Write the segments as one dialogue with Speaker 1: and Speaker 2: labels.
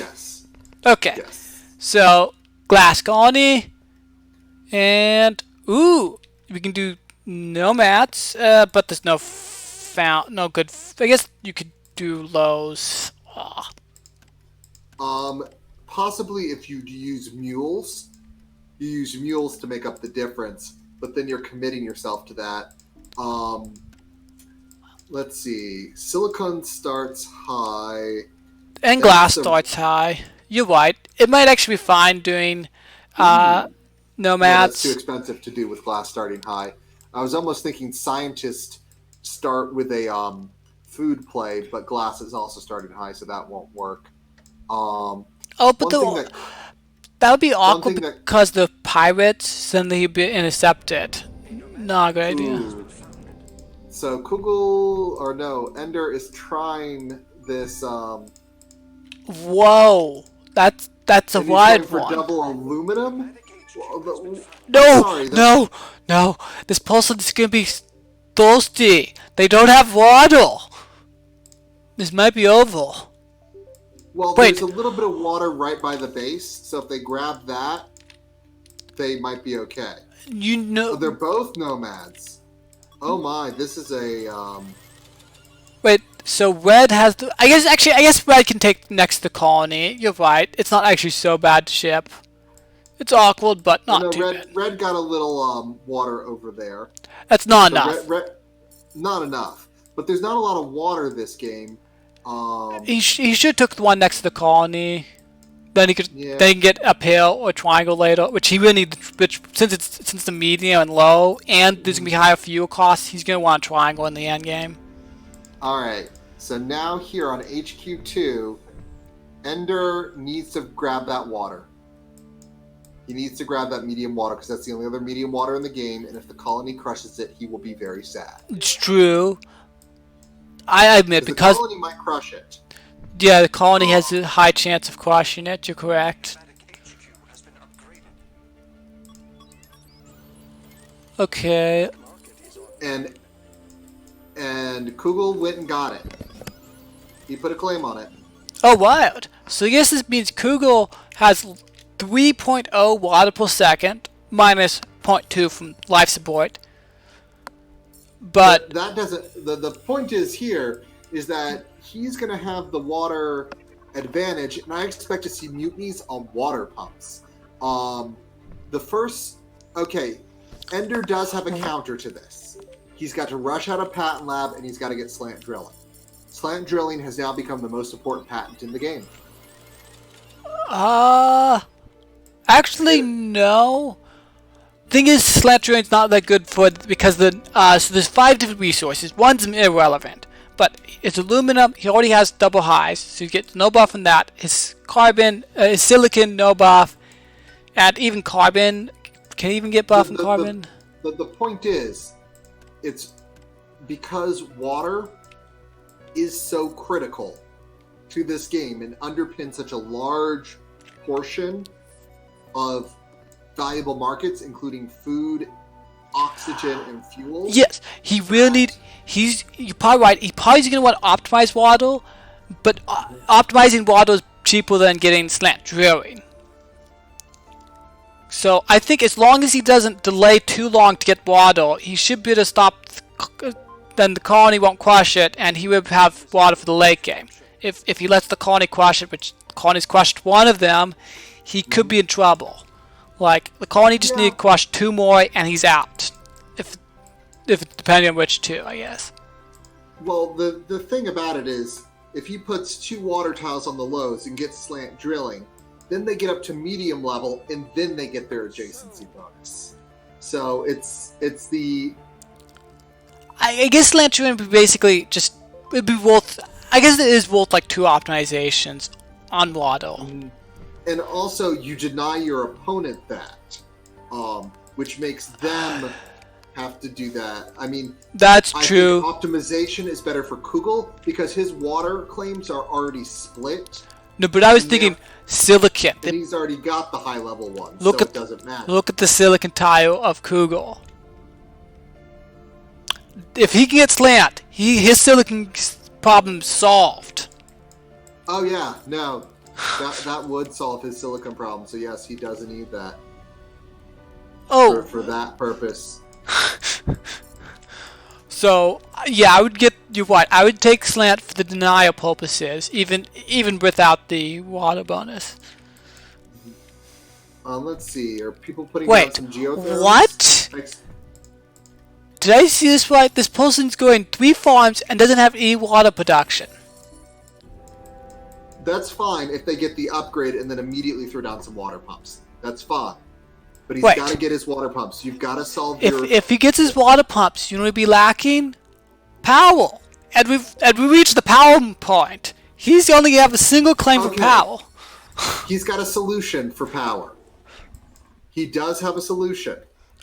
Speaker 1: Yes.
Speaker 2: Okay.
Speaker 1: Yes.
Speaker 2: So glass colony, and ooh, we can do nomads, but there's no good. I guess you could do lows. Aw.
Speaker 1: Um, Possibly if you use mules, you use mules to make up the difference, but then you're committing yourself to that. Um, let's see. Silicon starts high.
Speaker 2: And glass
Speaker 1: That's a
Speaker 2: starts high. You're right. It might actually be fine doing
Speaker 1: ooh. No, that's too
Speaker 2: nomads.
Speaker 1: expensive to do with glass starting high. I was almost thinking scientists start with a food play, but glass is also starting high, so that won't work. Um,
Speaker 2: Oh, but
Speaker 1: one thing that
Speaker 2: that would be
Speaker 1: one
Speaker 2: awkward
Speaker 1: thing that
Speaker 2: because the pirates suddenly be intercepted. Not a good idea.
Speaker 1: ooh. So Kugel or no, Ender is trying this
Speaker 2: Whoa, that's a
Speaker 1: and he's going
Speaker 2: wide
Speaker 1: for
Speaker 2: one.
Speaker 1: double aluminum.
Speaker 2: No,
Speaker 1: Sorry, that
Speaker 2: no, no. This person is gonna be thirsty. They don't have water. This might be over.
Speaker 1: well, there's
Speaker 2: Wait,
Speaker 1: a little bit of water right by the base, so if they grab that, they might be okay.
Speaker 2: you
Speaker 1: Oh,
Speaker 2: know.
Speaker 1: they're both nomads. Oh my, this is a
Speaker 2: Wait, so red has the. I guess red can take next to colony. You're right. It's not actually so bad to ship. It's awkward, but
Speaker 1: oh
Speaker 2: not
Speaker 1: no,
Speaker 2: too
Speaker 1: red
Speaker 2: bad.
Speaker 1: red got a little water over there.
Speaker 2: That's not
Speaker 1: So
Speaker 2: enough.
Speaker 1: red not enough. But there's not a lot of water this game.
Speaker 2: He should took the one next to the colony. Then he could
Speaker 1: Yeah.
Speaker 2: then he can get uphill or triangle later, which he really needs. Which since the medium and low, and there's gonna be higher fuel costs, he's gonna want a triangle in the end game.
Speaker 1: All right. So now here on HQ2, Ender needs to grab that water. He needs to grab that medium water because that's the only other medium water in the game, and if the colony crushes it, he will be very sad.
Speaker 2: It's true. I admit
Speaker 1: The
Speaker 2: because
Speaker 1: colony might crush it.
Speaker 2: yeah, the colony has a high chance of crushing it. You're correct. Okay.
Speaker 1: And Kugel went and got it. He put a claim on it.
Speaker 2: Oh, wild. So I guess this means Kugel has 3.0 water per second minus zero point 0.2 from life support. But
Speaker 1: That doesn't. The point is here is that he's going to have the water advantage, and I expect to see mutinies on water pumps. The first, okay, Ender does have a counter to this. He's got to rush out of patent lab, and he's got to get slant drilling. Slant drilling has now become the most important patent in the game.
Speaker 2: actually no. Thing is, slant drilling's not that good for because so there's 5 different resources. One's irrelevant, but it's aluminum. He already has double highs, so you get no buff from that. His carbon, his silicon, no buff, and even carbon. Can he even get buff from carbon?
Speaker 1: The point is, it's because water is so critical to this game and underpins such a large portion of valuable markets, including food, oxygen, and fuel.
Speaker 2: Yes, he will need. You're probably right. He probably going to want to optimize water, but optimizing water is cheaper than getting slant drilling. So I think as long as he doesn't delay too long to get water, he should be able to stop. Then the colony won't crush it, and he will have water for the late game. If he lets the colony crush it, which the colony's crushed one of them, he could be in trouble. Like the colony just need to crush 2 more, and he's out. If depending on which 2, I guess.
Speaker 1: Well, the thing about it is, if he puts 2 water tiles on the lows and gets slant drilling, then they get up to medium level, and then they get their adjacency bonus. So it's the.
Speaker 2: I guess slant drilling would basically just it'd be worth. I guess it is worth like 2 optimizations on water.
Speaker 1: And also, you deny your opponent that, which makes them have to do that. I mean,
Speaker 2: That's
Speaker 1: I
Speaker 2: true.
Speaker 1: think optimization is better for Kugel because his water claims are already split,
Speaker 2: No, but I was thinking silicon.
Speaker 1: and he's already got the high level one,
Speaker 2: Look
Speaker 1: so
Speaker 2: at-
Speaker 1: it doesn't matter.
Speaker 2: Look at the silicon tile of Kugel. If he can get slant, his silicon problem solved.
Speaker 1: Oh yeah, no, That would solve his silicon problem. So yes, he does need that.
Speaker 2: Oh.
Speaker 1: For that purpose.
Speaker 2: So yeah, I would get you what? I would take slant for the denial purposes, even without the water bonus.
Speaker 1: Let's see. Are people putting down some geotherms?
Speaker 2: What? Did I see this right? This person's going 3 farms and doesn't have any water production.
Speaker 1: That's fine if they get the upgrade and then immediately throw down some water pumps. That's fine. But he's got to get his water pumps. You've got to solve
Speaker 2: If he gets his water pumps, you know what he'd be lacking? Power. And we reached the power point. He's only have a single claim for power.
Speaker 1: He's got a solution for power. He does have a solution.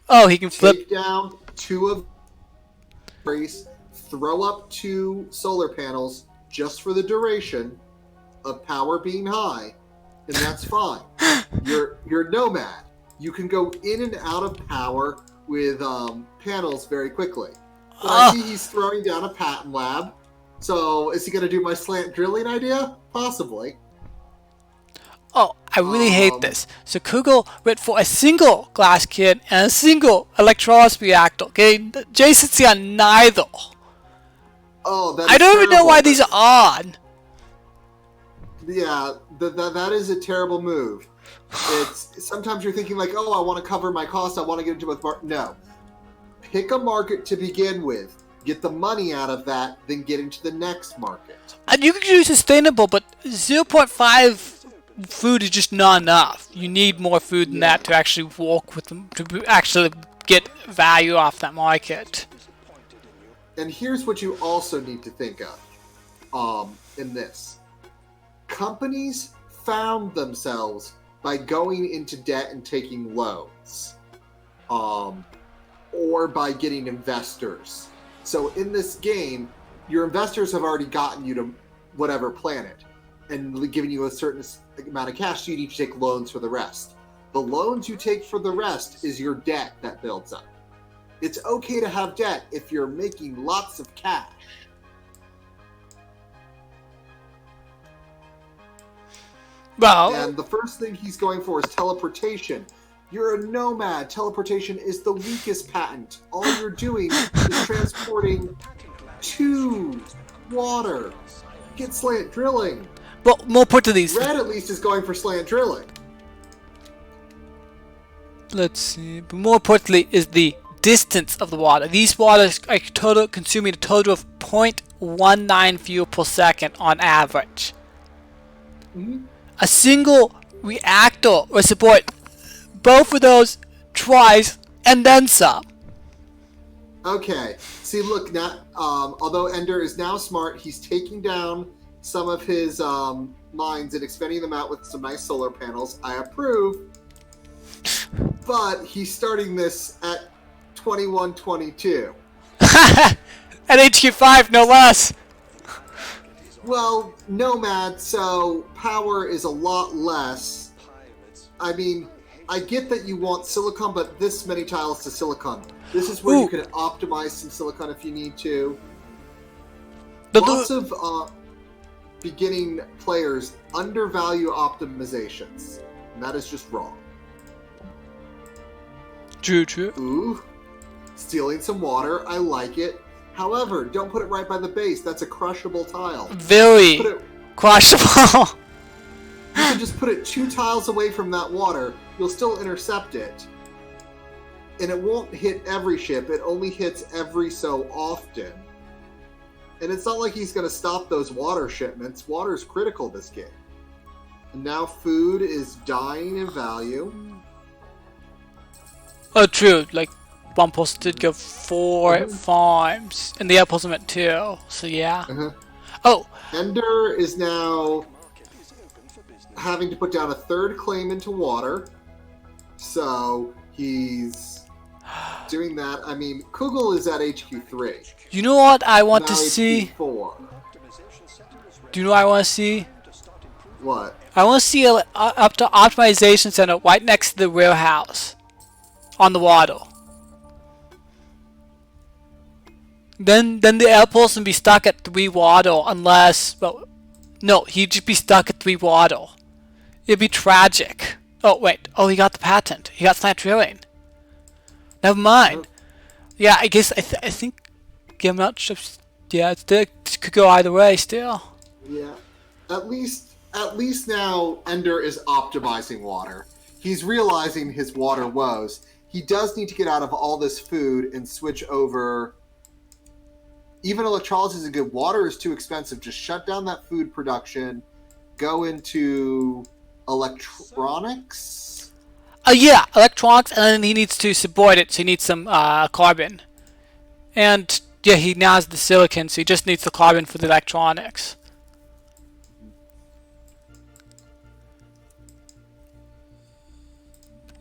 Speaker 2: Oh, he can
Speaker 1: take down 2 of race, throw up 2 solar panels just for the duration of power being high, and that's fine. You're nomad. You can go in and out of power with panels very quickly. But I see he's throwing down a patent lab. So is he going to do my slant drilling idea? Possibly.
Speaker 2: Oh, I really hate this. So Kugel went for a single glass kit and a single electrolysis reactor. Okay, Jason's got neither.
Speaker 1: Oh,
Speaker 2: I don't even know why these are on.
Speaker 1: Yeah, that is a terrible move. It's sometimes you're thinking like, oh, I want to cover my costs. I want to get into a no. Pick a market to begin with. Get the money out of that, then get into the next market.
Speaker 2: And you can do sustainable, but 0.5 food is just not enough. You need more food than that to actually walk with them, to actually get value off that market.
Speaker 1: And here's what you also need to think of in this. Companies found themselves by going into debt and taking loans, or by getting investors. So in this game, your investors have already gotten you to whatever planet and given you a certain amount of cash, so you need to take loans for the rest. The loans you take for the rest is your debt that builds up. It's okay to have debt if you're making lots of cash.
Speaker 2: Well,
Speaker 1: and the first thing he's going for is teleportation. You're a nomad. Teleportation is the weakest patent. All you're doing is transporting to water. Get slant drilling.
Speaker 2: Well, more put to these.
Speaker 1: Red at least is going for slant drilling.
Speaker 2: Let's see. But more importantly is the distance of the water. These waters are consuming a total of 0.19 fuel per second on average.
Speaker 1: Mm-hmm.
Speaker 2: A single reactor will support both of those twice and then some.
Speaker 1: Okay. See, look, now, although Ender is now smart, he's taking down some of his mines and expanding them out with some nice solar panels. I approve. But he's starting this at 2122.
Speaker 2: At HQ5, no less.
Speaker 1: Well, nomad, so power is a lot less. I mean, I get that you want silicon, but this many tiles to silicon. This is where you can optimize some silicon if you need to. Lots of beginning players undervalue optimizations, and that is just wrong.
Speaker 2: True.
Speaker 1: Ooh, stealing some water. I like it. However, don't put it right by the base. That's a crushable tile.
Speaker 2: Very crushable.
Speaker 1: You can just put it 2 tiles away from that water. You'll still intercept it. And it won't hit every ship. It only hits every so often. And it's not like he's going to stop those water shipments. Water is critical this game. And now food is dying in value.
Speaker 2: Oh, true. Like, one person did go 4 farms, and the other person went 2. So yeah. Oh,
Speaker 1: Ender is now having to put down a 3rd claim into water. So he's doing that. I mean, Kugel is at HQ3.
Speaker 2: You know what I want
Speaker 1: now
Speaker 2: to see?
Speaker 1: HQ4.
Speaker 2: Do you know what I want to see?
Speaker 1: What?
Speaker 2: I want to see a up to optimization center right next to the warehouse on the water. Then the other person be stuck at 3 water unless, well, no, he'd just be stuck at 3 water. It'd be tragic. Oh, wait. Oh, he got the patent. He got slant drilling. Never mind. Yeah, I guess I think I'm not sure. Yeah, it could go either way still.
Speaker 1: Yeah. At least now Ender is optimizing water. He's realizing his water woes. He does need to get out of all this food and switch over. Even electrolysis is good. Water is too expensive. Just shut down that food production. Go into electronics.
Speaker 2: Yeah, electronics, and then he needs to subvoid it, so he needs some carbon. And yeah, he now has the silicon, so he just needs the carbon for the electronics.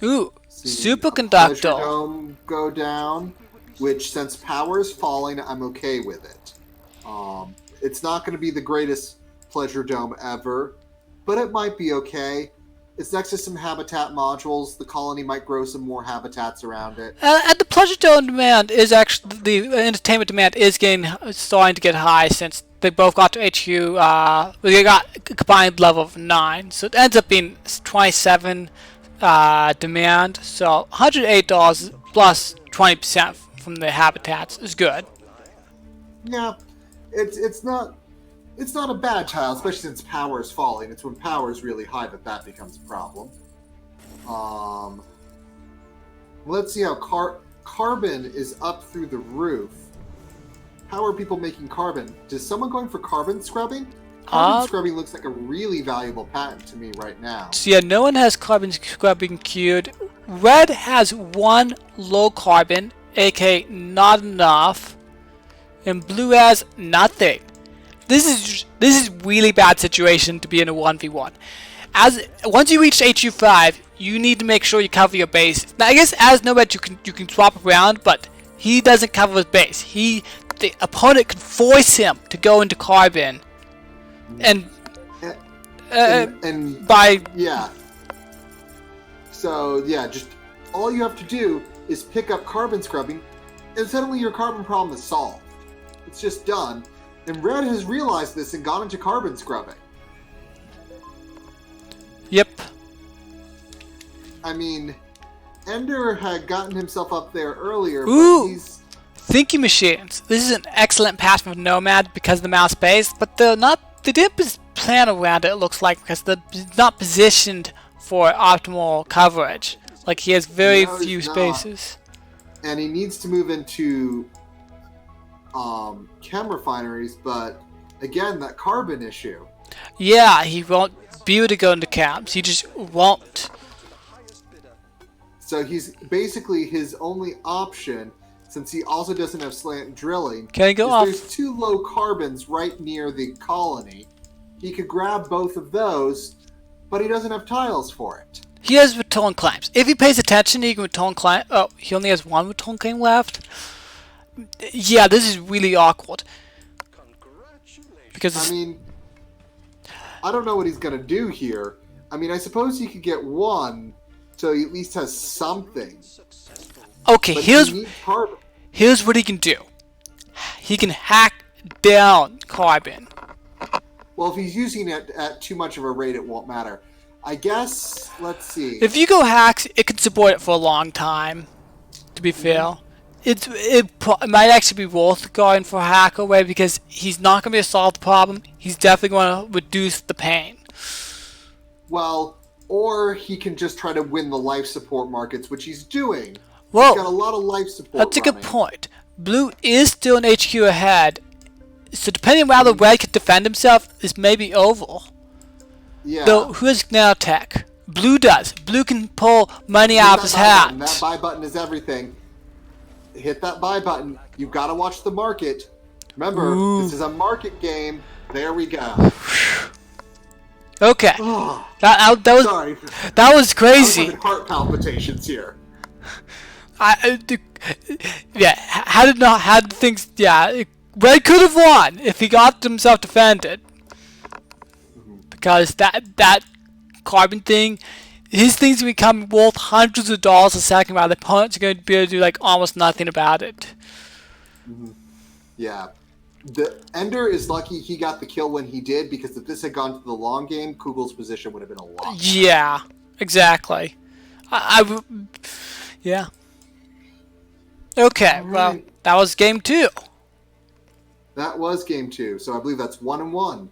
Speaker 2: Ooh, superconductor.
Speaker 1: Dome go down, which since power is falling, I'm okay with it. It's not going to be the greatest pleasure dome ever, but it might be okay. It's next to some habitat modules. The colony might grow some more habitats around it.
Speaker 2: And the pleasure dome demand is actually, the entertainment demand is starting to get high since they both got to HQ. They got a combined level of 9, so it ends up being 27 demand. So $108 plus 20% from the habitats is good.
Speaker 1: Yeah, it's not a bad tile, especially since power is falling. It's when power is really high that becomes a problem. Let's see how carbon is up through the roof. How are people making carbon? Is someone going for carbon scrubbing? Carbon scrubbing looks like a really valuable patent to me right now.
Speaker 2: So yeah, no one has carbon scrubbing queued. Red has 1 low carbon, aka not enough, and blue has nothing. This is really bad situation to be in a 1v1. Once you reach HU5, you need to make sure you cover your base. Now I guess as Nomad you can swap around, but he doesn't cover his base. The opponent can force him to go into carbon, and by
Speaker 1: yeah. So yeah, just all you have to do is pick up carbon scrubbing, and suddenly your carbon problem is solved. It's just done. And Red has realized this and gone into carbon scrubbing.
Speaker 2: Yep.
Speaker 1: I mean, Ender had gotten himself up there earlier,
Speaker 2: Ooh,
Speaker 1: but he's...
Speaker 2: Thinking machines. This is an excellent pass from Nomad because of the mouse base, but they didn't plan around it, looks like, because they're not positioned for optimal coverage. Like, he has very few spaces.
Speaker 1: And he needs to move into chem refineries, but again, that carbon issue.
Speaker 2: Yeah, he won't be able to go into camps. He just won't.
Speaker 1: So he's basically his only option, since he also doesn't have slant drilling.
Speaker 2: Can I go off?
Speaker 1: There's 2 low carbons right near the colony. He could grab both of those, but he doesn't have tiles for it.
Speaker 2: He has return claims. If he pays attention, he can return claim. Oh, he only has 1 return claim left. Yeah, this is really awkward. Because
Speaker 1: I mean, I don't know what he's gonna do here. I mean, I suppose he could get 1, so he at least has something.
Speaker 2: Okay,
Speaker 1: but
Speaker 2: here's what he can do. He can hack down carbon.
Speaker 1: Well, if he's using it at too much of a rate, it won't matter. I guess, let's see.
Speaker 2: If you go hacks, it can support it for a long time, to be fair. It might actually be worth going for a hack away because he's not going to be able to solve the problem. He's definitely going to reduce the pain.
Speaker 1: Well, or he can just try to win the life support markets, which he's doing.
Speaker 2: Whoa,
Speaker 1: he's got a lot of life support.
Speaker 2: That's a good point. Blue is still an HQ ahead, so depending on how the red can defend himself, this may be over.
Speaker 1: Yeah.
Speaker 2: Though, who has now tech? Blue does. Blue can pull money out of his hat.
Speaker 1: That buy button is everything. Hit that buy button. You've got to watch the market. Remember, This is a market game. There we go.
Speaker 2: Okay.
Speaker 1: Sorry.
Speaker 2: That was crazy.
Speaker 1: I was having heart palpitations here.
Speaker 2: Yeah. How did things? Yeah. Red could have won if he got himself defended. Because that carbon thing, his things become worth hundreds of dollars a second, while the opponents are going to be able to do like almost nothing about it.
Speaker 1: Yeah. The Ender is lucky he got the kill when he did, because if this had gone to the long game, Kugel's position would have been a lot better.
Speaker 2: Yeah, exactly. Yeah. Okay,
Speaker 1: All
Speaker 2: well,
Speaker 1: right.
Speaker 2: that was game 2.
Speaker 1: That was game 2, so I believe that's 1-1.